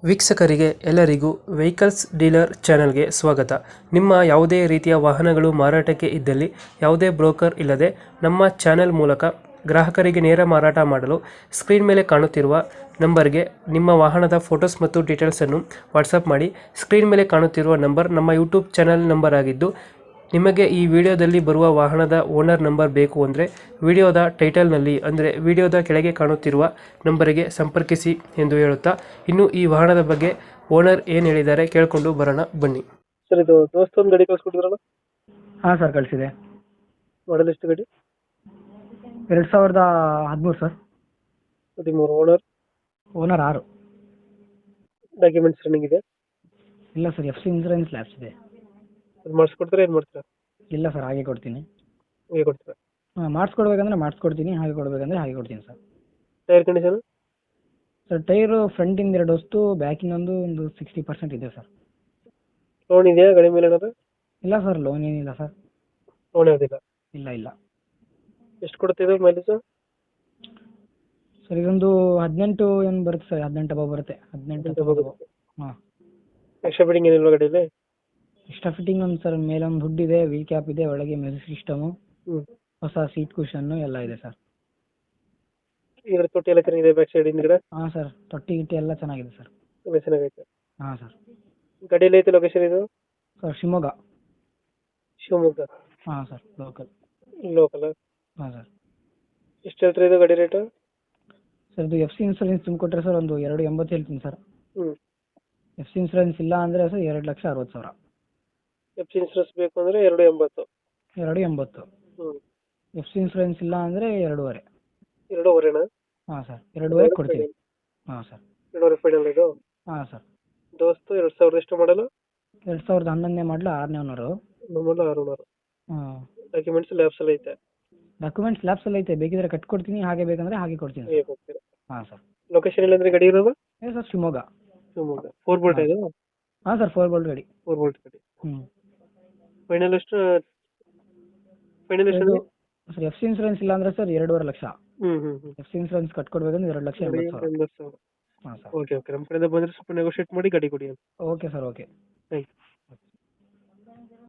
ವೀಕ್ಷಕರಿಗೆ ಎಲ್ಲರಿಗೂ vehicles dealer ಚಾನೆಲ್ಗೆ ಸ್ವಾಗತ. ನಿಮ್ಮ ಯಾವುದೇ ರೀತಿಯ ವಾಹನಗಳು ಮಾರಾಟಕ್ಕೆ ಇದ್ದಲ್ಲಿ ಯಾವುದೇ ಬ್ರೋಕರ್ ಇಲ್ಲದೆ ನಮ್ಮ ಚಾನೆಲ್ ಮೂಲಕ ಗ್ರಾಹಕರಿಗೆ ನೇರ ಮಾರಾಟ ಮಾಡಲು ಸ್ಕ್ರೀನ್ ಮೇಲೆ ಕಾಣುತ್ತಿರುವ ನಂಬರ್ಗೆ ನಿಮ್ಮ ವಾಹನದ ಫೋಟೋಸ್ ಮತ್ತು ಡೀಟೇಲ್ಸನ್ನು ವಾಟ್ಸಪ್ ಮಾಡಿ. ಸ್ಕ್ರೀನ್ ಮೇಲೆ ಕಾಣುತ್ತಿರುವ ನಂಬರ್ ನಮ್ಮ ಯೂಟ್ಯೂಬ್ ಚಾನೆಲ್ ನಂಬರ್ ಆಗಿದ್ದು, ನಿಮಗೆ ಈ ವಿಡಿಯೋದಲ್ಲಿ ಬರುವ ವಾಹನದ ಓನರ್ ನಂಬರ್ ಬೇಕು ಅಂದರೆ ವಿಡಿಯೋದ ಟೈಟಲ್ನಲ್ಲಿ ಅಂದರೆ ವಿಡಿಯೋದ ಕೆಳಗೆ ಕಾಣುತ್ತಿರುವ ನಂಬರಿಗೆ ಸಂಪರ್ಕಿಸಿ ಎಂದು ಹೇಳುತ್ತಾ, ಇನ್ನು ಈ ವಾಹನದ ಬಗ್ಗೆ ಓನರ್ ಏನು ಹೇಳಿದ್ದಾರೆ ಕೇಳಿಕೊಂಡು ಬರೋಣ ಬನ್ನಿ. ಸರ್, ಇದು ದೋಸ್ತ ಒಂದು ಗಾಡಿ ಕಳಿಸ್ಕೊಟ್ಟಿದ್ರಲ್ಲ? ಹಾಂ ಸರ್, ಕಳಿಸಿದೆ. ಮಾಡಲ್ ಎಷ್ಟು ಗಾಡಿ? 2013 ಸರ್. 13. ಓನರ್ 6. ಡಾಕ್ಯುಮೆಂಟ್ಸ್ ರನ್ನಿಂಗ್ ಇದೆ? ಇಲ್ಲ ಸರ್, FC ಇನ್ಸೂರೆನ್ಸ್ ಲ್ಯಾಪ್ಸ್ ಇದೆ. ಅದು ಮಾಡಿಸ್ಕೊಡ್ತಾರೆ, ಏನು ಮಾಡ್ತೀರಾ? ಇಲ್ಲ ಸರ್, ಹಾಗೆ ಕೊಡ್ತೀನಿ. ಹೇಗೆ ಕೊಡ್ತೀರಾ? ಹಾಂ, ಮಾಡಿಸ್ಕೊಡ್ಬೇಕಂದ್ರೆ ಮಾಡಿಸ್ಕೊಡ್ತೀನಿ, ಹಾಗೆ ಕೊಡಬೇಕಂದ್ರೆ ಹಾಗೆ ಕೊಡ್ತೀನಿ sir. Tyre condition? Sir, tyre ಫ್ರಂಟಿಂದ 2 ವಸ್ತು, ಬ್ಯಾಕಿನೊಂದು ಒಂದು 60% ಇದೆ ಸರ್. ಲೋನ್ ಇದೆಯಾ ಗಾಡಿ ಮೇಲೆ ಏನಾದ್ರು? ಇಲ್ಲ ಸರ್, ಲೋನ್ ಏನಿಲ್ಲ ಸರ್. ಲೋನ್ ಯಾವುದಿಲ್ಲ? ಇಲ್ಲ ಇಲ್ಲ. ಎಷ್ಟು ಕೊಡುತ್ತೆ ಇದು ಮೈಲೇಜ್? ಸರ್, ಇದೊಂದು 18 ಏನು ಬರುತ್ತೆ ಸರ್, 18 ಅಬೌವ್ ಬರುತ್ತೆ. 18 ಅಬೌವ್. ಹಾಂ. ಎಕ್ಸ್ಟ್ರಾ ಫಿಟ್ಟಿಂಗ್ ಏನಿಲ್ವಾ ಗಾಡಿಯಲ್ಲಿ? ಎಕ್ಸ್ಟ್ರಾ ಫಿಟ್ಟಿಂಗ್ ಒಂದು ಸರ್, ಮೇಲೊಂದು ಹುಡ್ ಇದೆ, ವೀಲ್ ಕ್ಯಾಪ್ ಇದೆ, ಒಳಗೆ ಮ್ಯೂಸಿಕ್ ಸಿಸ್ಟಮು, ಹೊಸ ಸೀಟ್ ಕುಷನ್ನು ಎಲ್ಲ ಇದೆ ಸರ್. ಇದರ ತೊಟ್ಟಿ ಎಲ್ಲ ಚೆನ್ನಾಗಿದೆ, ಬ್ಯಾಕ್ ಸೈಡ್ ಹಿಂದ್ಗಡೆ? ಹಾಂ ಸರ್, ತೊಟ್ಟಿ ಗಿಟ್ಟಿ ಎಲ್ಲ ಚೆನ್ನಾಗಿದೆ ಸರ್. ಎಲ್ಲ ಚೆನ್ನಾಗೈತೆ. ಹಾಂ ಸರ್. ಗಾಡಿಯಲ್ಲಿ ಐತೆ ಲೊಕೇಶನ್ ಇದು? ಸರ್, ಶಿವಮೊಗ್ಗ. ಶಿವಮೊಗ್ಗ? ಹಾಂ ಸರ್, ಲೋಕಲ್. ಲೋಕಲ್? ಹಾಂ ಸರ್. ಎಷ್ಟು ಹೇಳ್ತೀರಾ ಇದು ಗಾಡಿ ರೇಟು? ಸರ್, ಇದು FC ಇನ್ಸೂರೆನ್ಸ್ ತುಂಬಿಕೊಟ್ರೆ ಸರ್ ಒಂದು 2.80 ಹೇಳ್ತೀನಿ ಸರ್. ಹ್ಞೂ. FC ಇನ್ಸೂರೆನ್ಸ್ ಇಲ್ಲ ಅಂದರೆ ಸರ್ 2,60,000. ಎಫ್ ಸಿ ಇನ್ಸೂರೆನ್ಸ್ ಬೇಕು ಅಂದರೆ 2.80. 2.80. ಹ್ಞೂ. FC ಇನ್ಸೂರೆನ್ಸ್ ಇಲ್ಲ ಅಂದರೆ 2.5. 2.5ನಾ? ಹಾಂ ಸರ್, 2.5 ಕೊಡ್ತೀವಿ. ಹಾಂ ಸರ್. 2.5 ಫೈನಲ್ ಇದು? ಹಾಂ ಸರ್. ದೋಸ್ತು 2000 ಎಷ್ಟು ಮಾಡಲು? 2011ನೇ ಮಾಡಲು 6ನೇ ಓನರು. ನಮ್ಮಲ್ಲ 600. ಹಾಂ. ಡಾಕ್ಯುಮೆಂಟ್ಸ್ ಲ್ಯಾಬ್ಸ್ ಎಲ್ಲ ಐತೆ? ಡಾಕ್ಯುಮೆಂಟ್ಸ್ ಲ್ಯಾಬ್ಸಲ್ಲಿ ಐತೆ, ಬೇಕಿದ್ರೆ ಕಟ್ಕೊಡ್ತೀನಿ, ಹಾಗೆ ಬೇಕಂದರೆ ಹಾಗೆ ಕೊಡ್ತೀನಿ ಹೇಗೆ ಸರ್. ಹೋಗ್ತೀರಾ? ಹಾಂ ಸರ್. ಲೊಕೇಶನ್ ಎಲ್ಲಂದ್ರೆ ಗಾಡಿ ಇರೋದು? ಸರ್, ಶಿವಮೊಗ್ಗ. ಶಿವಮೊಗ್ಗ. 4 ಬೋಲ್ಟ್ ಇದು? ಹಾಂ ಸರ್, 4 ಬೋಲ್ಟ್ ಗಾಡಿ. 4 ಬೋಲ್ಟ್ ಗಾಡಿ. ಹ್ಞೂ. ಫೈನಲ್ ಎಷ್ಟು? ಫೈನಲ್ ಎಷ್ಟು? ಸರ್, FC ಇನ್ಸೂರೆನ್ಸ್ ಇಲ್ಲ ಅಂದರೆ ಸರ್ 2.5 ಲಕ್ಷ. ಹ್ಞೂ. FC ಇನ್ಸೂರೆನ್ಸ್ ಕಟ್ಕೊಡ್ಬೇಕಂದ್ರೆ 2,80,000. 80,000. ಹಾಂ ಸರ್. ಓಕೆ. ನಮ್ಮ ಕಡೆಯಿಂದ ಬಂದರೆ ಸ್ವಲ್ಪ ನೆಗೋಷಿಯೇಟ್ ಮಾಡಿ ಗಾಡಿ ಕೊಡಿ. Okay sir, okay. Thank you.